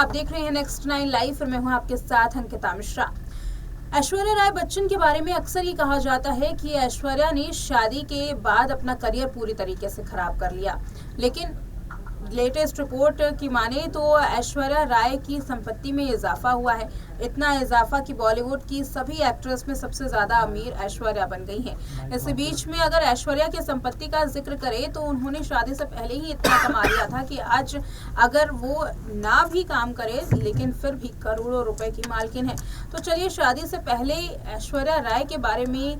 आप देख रहे हैं नेक्स्ट 9 लाइव और मैं हूं आपके साथ अंकिता मिश्रा। ऐश्वर्या राय बच्चन के बारे में अक्सर ये कहा जाता है कि ऐश्वर्या ने शादी के बाद अपना करियर पूरी तरीके से खराब कर लिया, लेकिन लेटेस्ट रिपोर्ट की माने तो ऐश्वर्या राय की संपत्ति में इजाफा हुआ है। इतना इजाफा कि बॉलीवुड की सभी एक्ट्रेस में सबसे ज्यादा अमीर ऐश्वर्या बन गई हैं। इस बीच में अगर ऐश्वर्या की संपत्ति का जिक्र करें तो उन्होंने शादी से पहले ही इतना कमा लिया था कि आज अगर वो ना भी काम करे लेकिन फिर भी करोड़ों रुपए की मालकिन है। तो चलिए शादी से पहले ऐश्वर्या राय के बारे में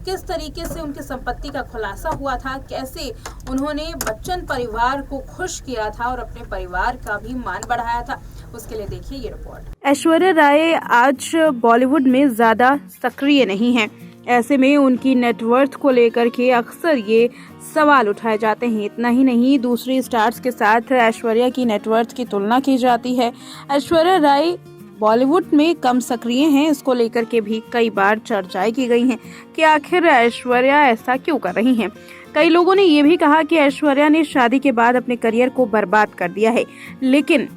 किस तरीके से उनकी संपत्ति का खुलासा हुआ था, कैसे उन्होंने बच्चन परिवार को खुश किया था और अपने परिवार का भी मान बढ़ाया था, उसके लिए देखिए ये रिपोर्ट। ऐश्वर्या राय आज बॉलीवुड में ज्यादा सक्रिय नहीं हैं। ऐसे में उनकी नेटवर्थ को लेकर के अक्सर ये सवाल उठाए जाते हैं। इतना ही नहीं, दूसरी स्टार्स के साथ ऐश्वर्या की नेटवर्थ की तुलना की जाती है। ऐश्वर्या राय बॉलीवुड में कम सक्रिय हैं, इसको लेकर के भी कई बार चर्चाएं की गई हैं कि आखिर ऐश्वर्या ऐसा क्यों कर रही हैं। कई लोगों ने ये भी कहा कि ऐश्वर्या ने शादी के बाद अपने करियर को बर्बाद कर दिया है, लेकिन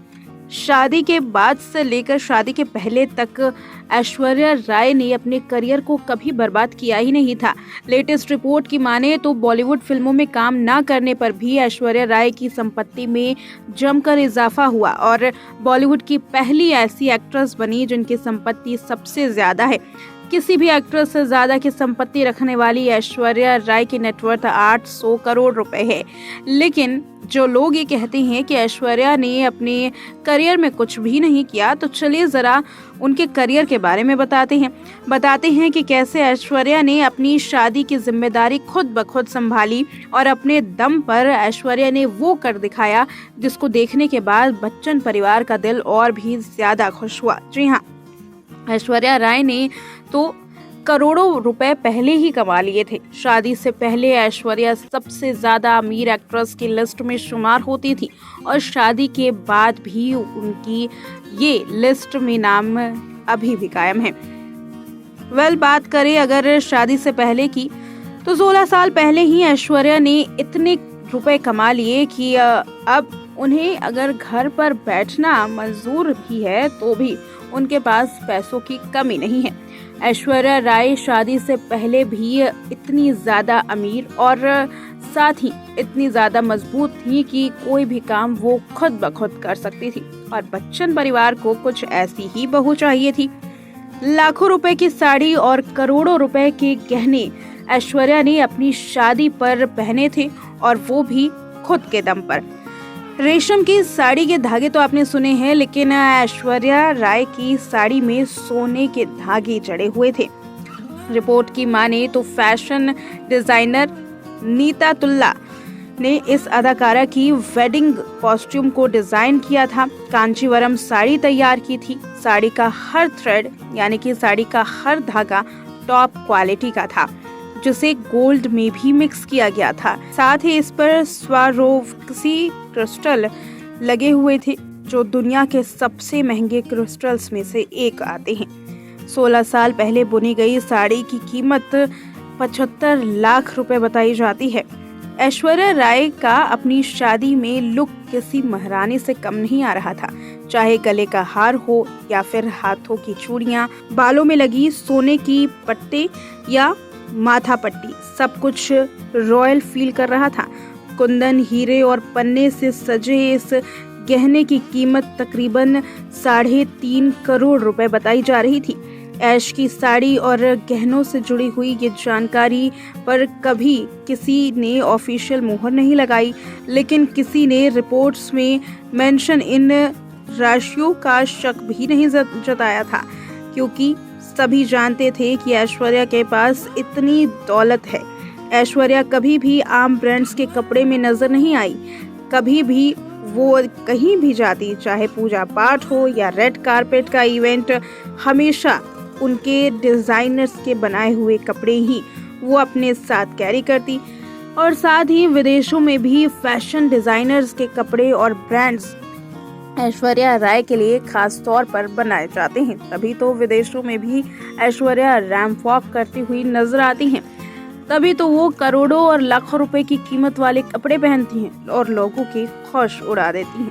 शादी के बाद से लेकर शादी के पहले तक ऐश्वर्या राय ने अपने करियर को कभी बर्बाद किया ही नहीं था। लेटेस्ट रिपोर्ट की माने तो बॉलीवुड फिल्मों में काम ना करने पर भी ऐश्वर्या राय की संपत्ति में जमकर इजाफा हुआ और बॉलीवुड की पहली ऐसी एक्ट्रेस बनी जिनकी संपत्ति सबसे ज्यादा है। किसी भी एक्ट्रेस से ज्यादा की संपत्ति रखने वाली ऐश्वर्या राय की नेटवर्थ 800 करोड़ रुपए है। लेकिन जो लोग ये कहते हैं कि ऐश्वर्या ने अपने करियर में कुछ भी नहीं किया, तो चलिए जरा उनके करियर के बारे में बताते हैं कि कैसे ऐश्वर्या ने अपनी शादी की जिम्मेदारी खुद ब खुद संभाली और अपने दम पर ऐश्वर्या ने वो कर दिखाया जिसको देखने के बाद बच्चन परिवार का दिल और भी ज्यादा खुश हुआ। जी हाँ, ऐश्वर्या राय ने तो करोड़ों रुपए पहले ही कमा लिए थे। शादी से पहले ऐश्वर्या सबसे ज्यादा अमीर एक्ट्रेस की लिस्ट में शुमार होती थी और शादी के बाद भी उनकी ये लिस्ट में नाम अभी भी कायम है। बात करें अगर शादी से पहले की, तो 16 साल पहले ही ऐश्वर्या ने इतने रुपए कमा लिए कि अब उन्हें अगर घर पर बैठना मंजूर भी है तो भी उनके पास पैसों की कमी नहीं है। ऐश्वर्या राय शादी से पहले भी इतनी ज्यादा अमीर और साथ ही इतनी ज्यादा मजबूत थी कि कोई भी काम वो खुद ब खुद कर सकती थी और बच्चन परिवार को कुछ ऐसी ही बहू चाहिए थी। लाखों रुपए की साड़ी और करोड़ों रुपए के गहने ऐश्वर्या ने अपनी शादी पर पहने थे और वो भी खुद के दम पर। रेशम की साड़ी के धागे तो आपने सुने हैं, लेकिन ऐश्वर्या राय की साड़ी में सोने के धागे जड़े हुए थे। रिपोर्ट की माने तो फैशन डिजाइनर नीता तुल्ला ने इस अदाकारा की वेडिंग कॉस्ट्यूम को डिजाइन किया था। कांचीवरम साड़ी तैयार की थी। साड़ी का हर थ्रेड यानी कि साड़ी का हर धागा टॉप क्वालिटी का था, जिसे गोल्ड में भी मिक्स किया गया था। साथ ही इस पर स्वारोवस्की क्रिस्टल लगे हुए थे, जो दुनिया के सबसे महंगे क्रिस्टल्स में से एक आते हैं। 16 साल पहले बुनी गई साड़ी की कीमत 75 लाख रुपए बताई जाती है। ऐश्वर्या राय का अपनी शादी में लुक किसी महारानी से कम नहीं आ रहा था। चाहे गले का हार हो या फिर हाथों की चूड़ियां, बालों में लगी सोने की पट्टे या माथा पट्टी, सब कुछ रॉयल फील कर रहा था। कुंदन, हीरे और पन्ने से सजे इस गहने की कीमत तकरीबन 3.5 करोड़ रुपए बताई जा रही थी। ऐश की साड़ी और गहनों से जुड़ी हुई ये जानकारी पर कभी किसी ने ऑफिशियल मुहर नहीं लगाई, लेकिन किसी ने रिपोर्ट्स में मेंशन इन राशियों का शक भी नहीं जताया था, क्योंकि सभी जानते थे कि ऐश्वर्या के पास इतनी दौलत है। ऐश्वर्या कभी भी आम ब्रांड्स के कपड़े में नजर नहीं आई। कभी भी वो कहीं भी जाती, चाहे पूजा पाठ हो या रेड कारपेट का इवेंट, हमेशा उनके डिजाइनर्स के बनाए हुए कपड़े ही वो अपने साथ कैरी करती और साथ ही विदेशों में भी फैशन डिजाइनर्स के कपड़े और ब्रांड्स ऐश्वर्या राय के लिए खास तौर पर बनाए जाते हैं। तभी तो विदेशों में भी ऐश्वर्या रैंप वॉक करती हुई नजर आती हैं। तभी तो वो करोड़ों और लाखों रुपए की कीमत वाले कपड़े पहनती हैं और लोगों की होश उड़ा देती हैं।